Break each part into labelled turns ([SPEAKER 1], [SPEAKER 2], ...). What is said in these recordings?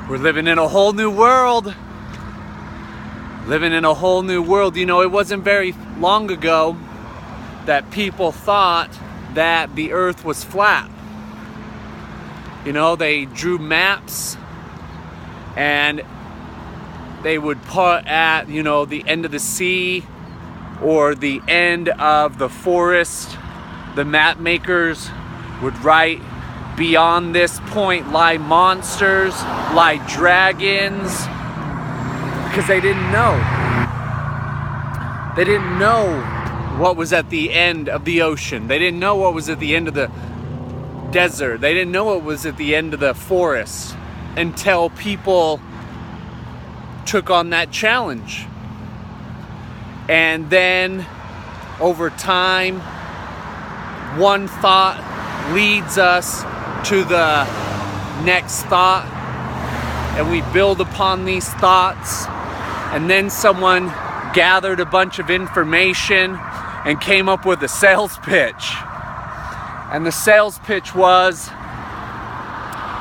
[SPEAKER 1] We're living in a whole new world. Living in a whole new world. You know, it wasn't very long ago that people thought that the earth was flat. You know, they drew maps and they would put at, you know, the end of the sea or the end of the forest. The map makers would write, beyond this point lie monsters, lie dragons, because they didn't know. They didn't know what was at the end of the ocean. They didn't know what was at the end of the desert. They didn't know what was at the end of the forest until people took on that challenge. And then over time, one thought leads us to the next thought, and we build upon these thoughts, and then someone gathered a bunch of information and came up with a sales pitch. And the sales pitch was,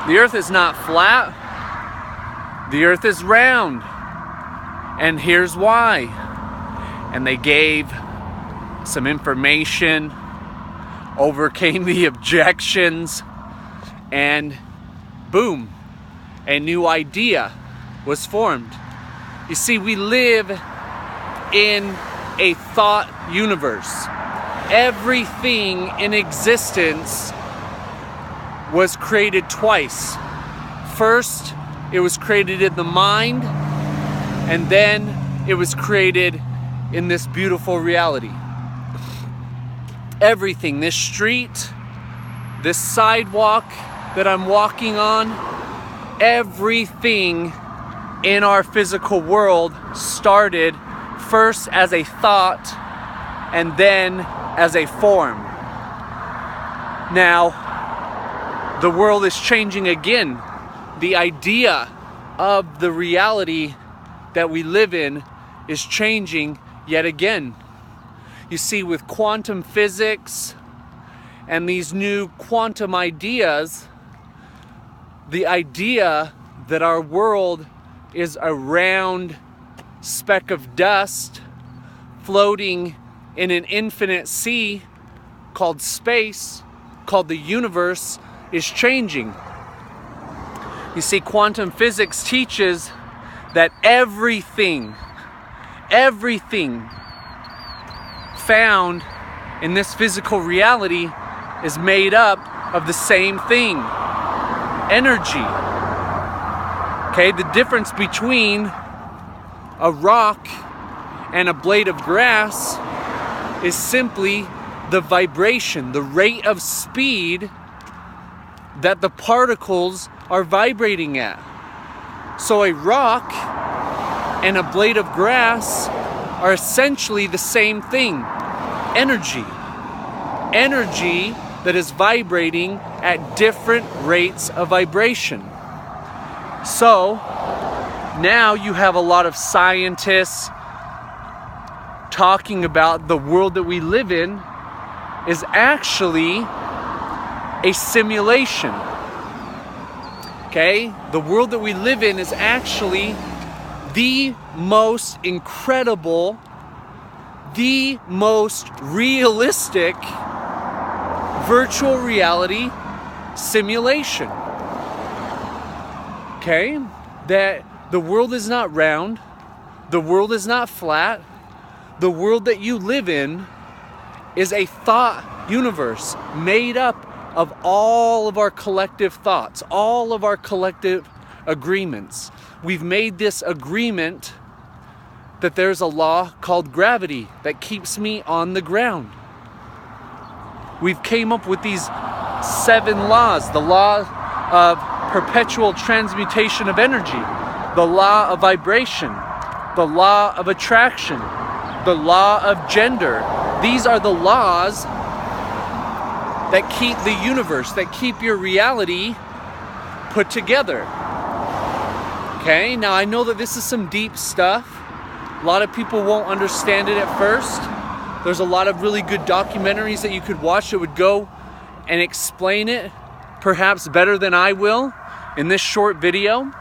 [SPEAKER 1] the earth is not flat, the earth is round, and here's why. And they gave some information, overcame the objections, and boom, a new idea was formed. You see, we live in a thought universe. Everything in existence was created twice. First, it was created in the mind, and then it was created in this beautiful reality. Everything, this street, this sidewalk that I'm walking on, everything in our physical world started first as a thought and then as a form. Now, the world is changing again. The idea of the reality that we live in is changing yet again. You see, with quantum physics and these new quantum ideas, the idea that our world is a round speck of dust floating in an infinite sea called space, called the universe, is changing. You see, quantum physics teaches that everything found in this physical reality is made up of the same thing, energy. Okay, the difference between a rock and a blade of grass is simply the vibration, the rate of speed that the particles are vibrating at. So a rock and a blade of grass are essentially the same thing. Energy. Energy that is vibrating at different rates of vibration. So now you have a lot of scientists talking about the world that we live in is actually a simulation. Okay? The world that we live in is actually the most incredible, the most realistic virtual reality simulation. Okay? That the world is not round, the world is not flat, the world that you live in is a thought universe made up of all of our collective thoughts, all of our collective agreements. We've made this agreement that there's a law called gravity that keeps me on the ground. We've came up with these 7 laws, the law of perpetual transmutation of energy, the law of vibration, the law of attraction, the law of gender. These are the laws that keep the universe, that keep your reality put together. Okay, now I know that this is some deep stuff. A lot of people won't understand it at first. There's a lot of really good documentaries that you could watch that would go and explain it perhaps better than I will in this short video.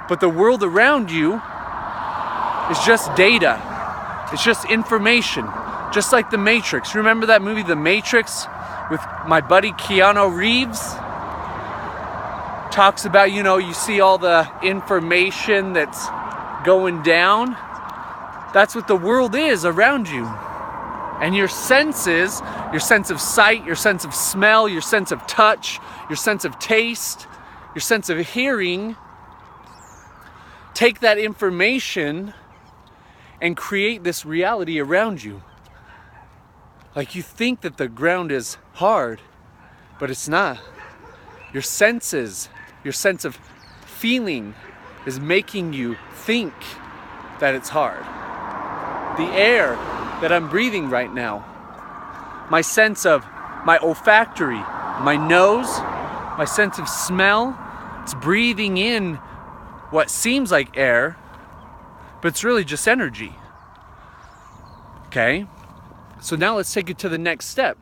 [SPEAKER 1] But the world around you is just data. It's just information. Just like The Matrix. Remember that movie, The Matrix, with my buddy Keanu Reeves? Talks about, you see all the information that's going down. That's what the world is around you. And your senses, your sense of sight, your sense of smell, your sense of touch, your sense of taste, your sense of hearing, take that information and create this reality around you. Like you think that the ground is hard, but it's not. Your senses, your sense of feeling is making you think that it's hard. The air that I'm breathing right now, my sense of my olfactory, my nose, my sense of smell, it's breathing in what seems like air, but it's really just energy. Okay? So now let's take it to the next step.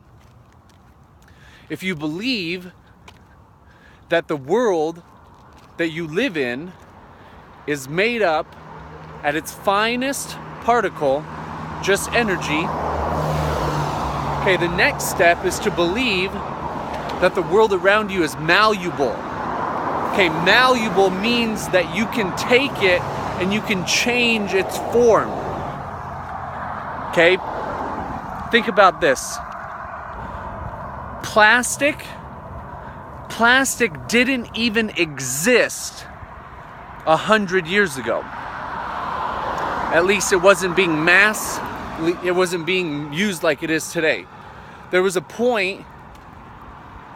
[SPEAKER 1] If you believe that the world that you live in is made up at its finest particle, just energy, okay, the next step is to believe that the world around you is malleable. Okay, malleable means that you can take it and you can change its form. Okay, think about this. Plastic didn't even exist 100 years ago. At least it wasn't being it wasn't being used like it is today. There was a point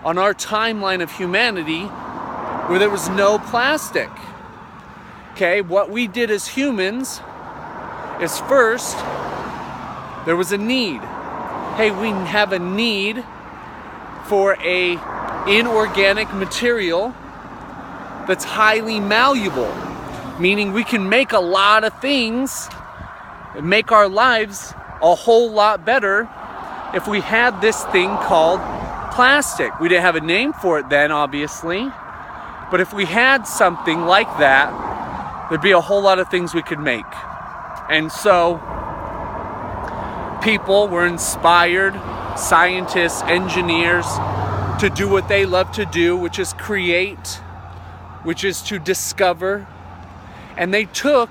[SPEAKER 1] on our timeline of humanity where there was no plastic. Okay, what we did as humans is first, there was a need. Hey, we have a need for a inorganic material that's highly malleable, meaning we can make a lot of things and make our lives a whole lot better if we had this thing called plastic. We didn't have a name for it then, obviously, but if we had something like that, there'd be a whole lot of things we could make. And so people were inspired, scientists, engineers, to do what they love to do, which is create, which is to discover. And they took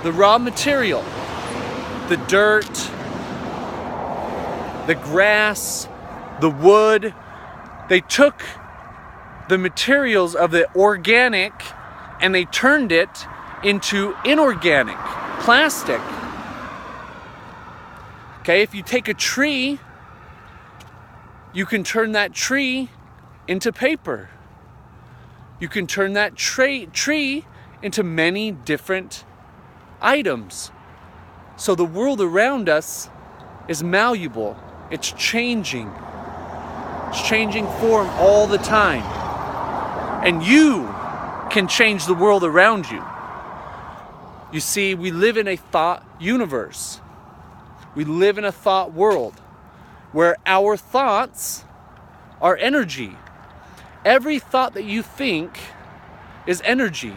[SPEAKER 1] the raw material, the dirt, the grass, the wood. They took the materials of the organic and they turned it into inorganic, plastic. Okay, if you take a tree, you can turn that tree into paper. You can turn that tree into many different items. So the world around us is malleable. It's changing. It's changing form all the time. And you can change the world around you. You see, we live in a thought universe. We live in a thought world where our thoughts are energy. Every thought that you think is energy.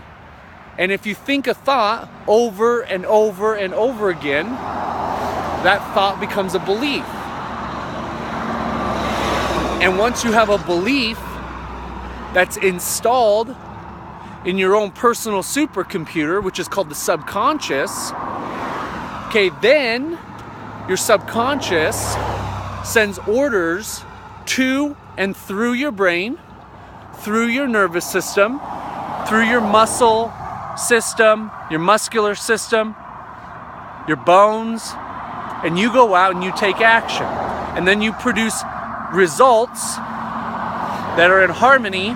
[SPEAKER 1] And if you think a thought over and over and over again, that thought becomes a belief. And once you have a belief that's installed in your own personal supercomputer, which is called the subconscious, okay, then your subconscious sends orders to and through your brain, through your nervous system, through your muscle system, your muscular system, your bones, and you go out and you take action. And then you produce results that are in harmony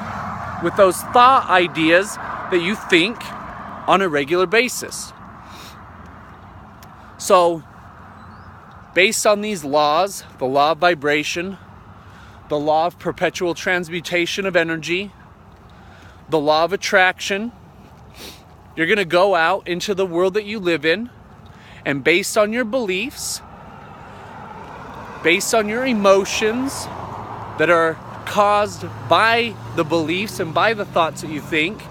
[SPEAKER 1] with those thought ideas that you think on a regular basis. So, based on these laws, the law of vibration, the law of perpetual transmutation of energy, the law of attraction, you're going to go out into the world that you live in, and based on your beliefs, based on your emotions that are caused by the beliefs and by the thoughts that you think,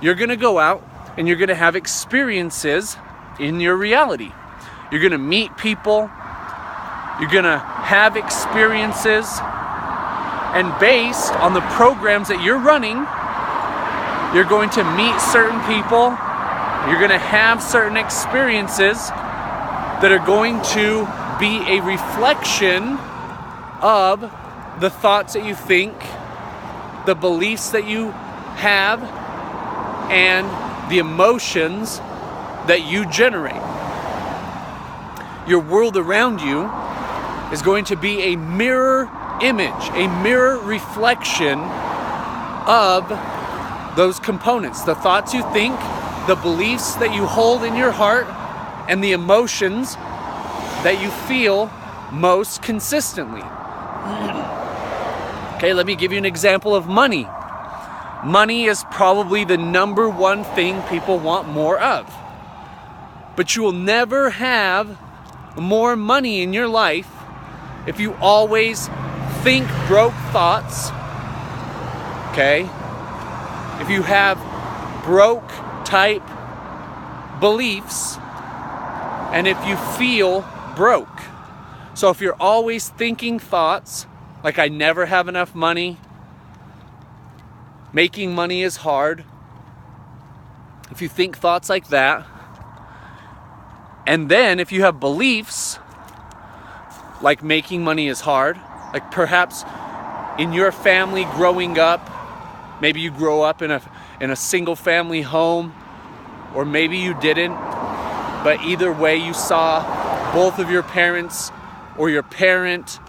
[SPEAKER 1] You're going to go out and you're going to have experiences in your reality. You're going to meet people. You're going to have experiences. And based on the programs that you're running, you're going to meet certain people. You're going to have certain experiences that are going to be a reflection of the thoughts that you think, the beliefs that you have, and the emotions that you generate. Your world around you is going to be a mirror image, a mirror reflection of those components. The thoughts you think, the beliefs that you hold in your heart, and the emotions that you feel most consistently. Okay, let me give you an example of money. Money is probably the number one thing people want more of. But you will never have more money in your life if you always think broke thoughts. Okay? If you have broke type beliefs, and if you feel broke. So if you're always thinking thoughts like I never have enough money, making money is hard, if you think thoughts like that, and then if you have beliefs like making money is hard, like perhaps in your family growing up, maybe you grow up in a single family home, or maybe you didn't, but either way you saw both of your parents or your parent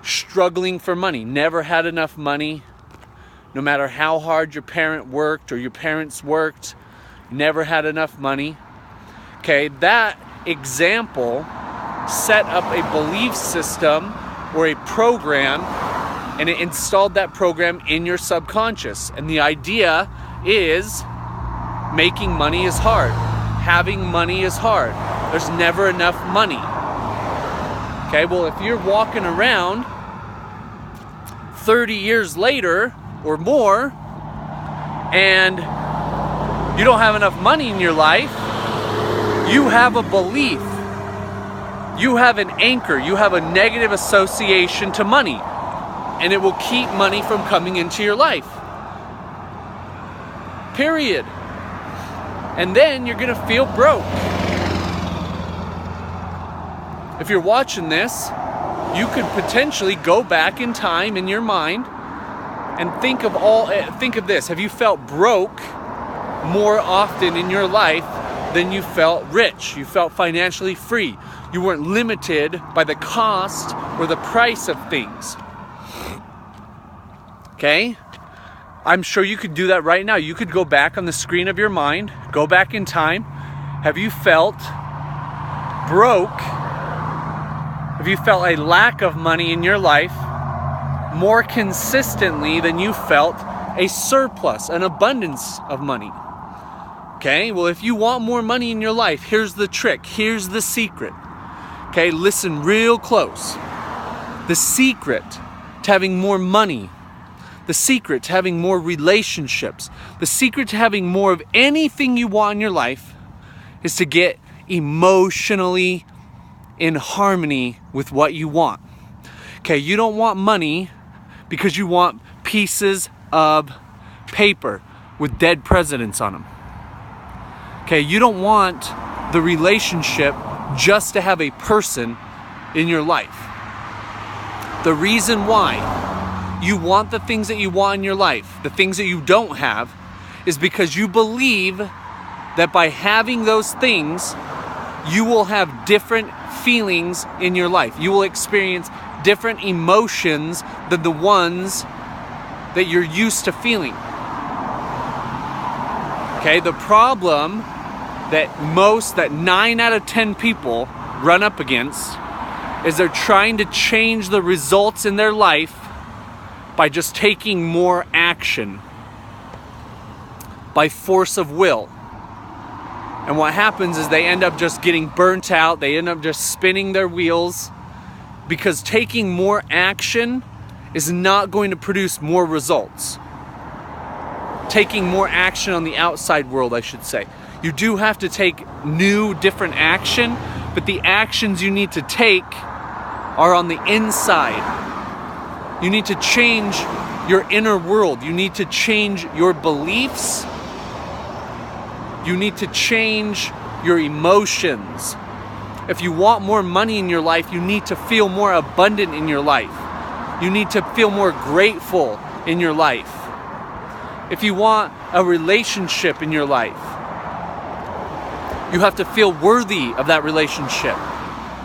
[SPEAKER 1] struggling for money, never had enough money. No matter how hard your parent worked or your parents worked, never had enough money. Okay, that example set up a belief system or a program, and it installed that program in your subconscious. And the idea is making money is hard. Having money is hard. There's never enough money. Okay, well, if you're walking around 30 years later or more, and you don't have enough money in your life, you have a belief. You have an anchor. You have a negative association to money. And it will keep money from coming into your life. Period. And then you're going to feel broke. If you're watching this, you could potentially go back in time in your mind and think of this. Have you felt broke more often in your life than you felt rich? You felt financially free. You weren't limited by the cost or the price of things. Okay? I'm sure you could do that right now. You could go back on the screen of your mind, go back in time. Have you felt broke? Have you felt a lack of money in your life more consistently than you felt a surplus, an abundance of money? Okay, well, if you want more money in your life, here's the trick, here's the secret. Okay, listen real close. The secret to having more money, the secret to having more relationships, the secret to having more of anything you want in your life is to get emotionally in harmony with what you want. Okay, you don't want money because you want pieces of paper with dead presidents on them. Okay, you don't want the relationship just to have a person in your life. The reason why you want the things that you want in your life, the things that you don't have, is because you believe that by having those things, you will have different feelings in your life. You will experience different emotions than the ones that you're used to feeling. Okay, the problem that 9 out of 10 people run up against is they're trying to change the results in their life by just taking more action, by force of will. And what happens is they end up just getting burnt out. They end up just spinning their wheels because taking more action is not going to produce more results. taking more action on the outside world, I should say. You do have to take new, different action, but the actions you need to take are on the inside. You need to change your inner world. You need to change your beliefs. You need to change your emotions. If you want more money in your life, you need to feel more abundant in your life. You need to feel more grateful in your life. If you want a relationship in your life, you have to feel worthy of that relationship.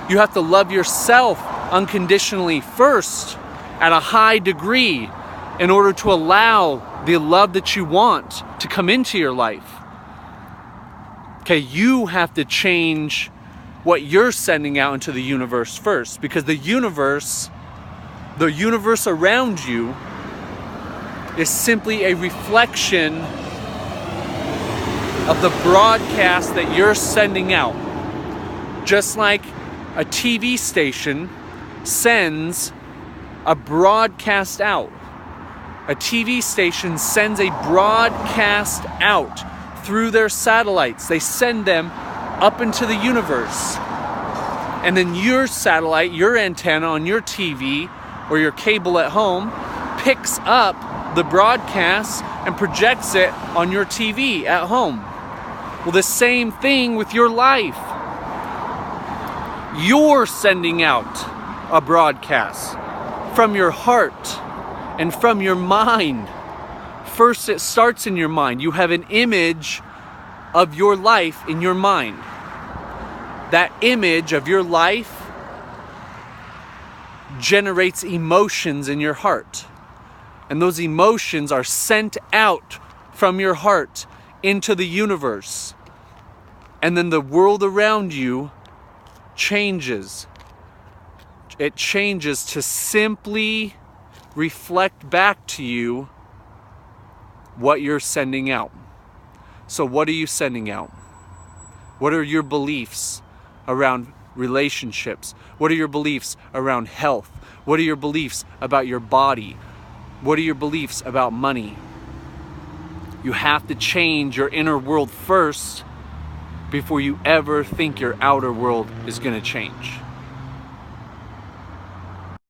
[SPEAKER 1] You have to love yourself unconditionally first at a high degree in order to allow the love that you want to come into your life. Okay, you have to change what you're sending out into the universe first, because the universe around you is simply a reflection of the broadcast that you're sending out. Just like a TV station sends a broadcast out. A TV station sends a broadcast out through their satellites. They send them up into the universe. And then your satellite, your antenna on your TV or your cable at home picks up the broadcast and projects it on your TV at home. Well, the same thing with your life. You're sending out a broadcast from your heart and from your mind. First, it starts in your mind. You have an image of your life in your mind. That image of your life generates emotions in your heart. And those emotions are sent out from your heart into the universe. And then the world around you changes. It changes to simply reflect back to you what you're sending out. So what are you sending out? What are your beliefs around relationships? What are your beliefs around health? What are your beliefs about your body? What are your beliefs about money? You have to change your inner world first before you ever think your outer world is going to change.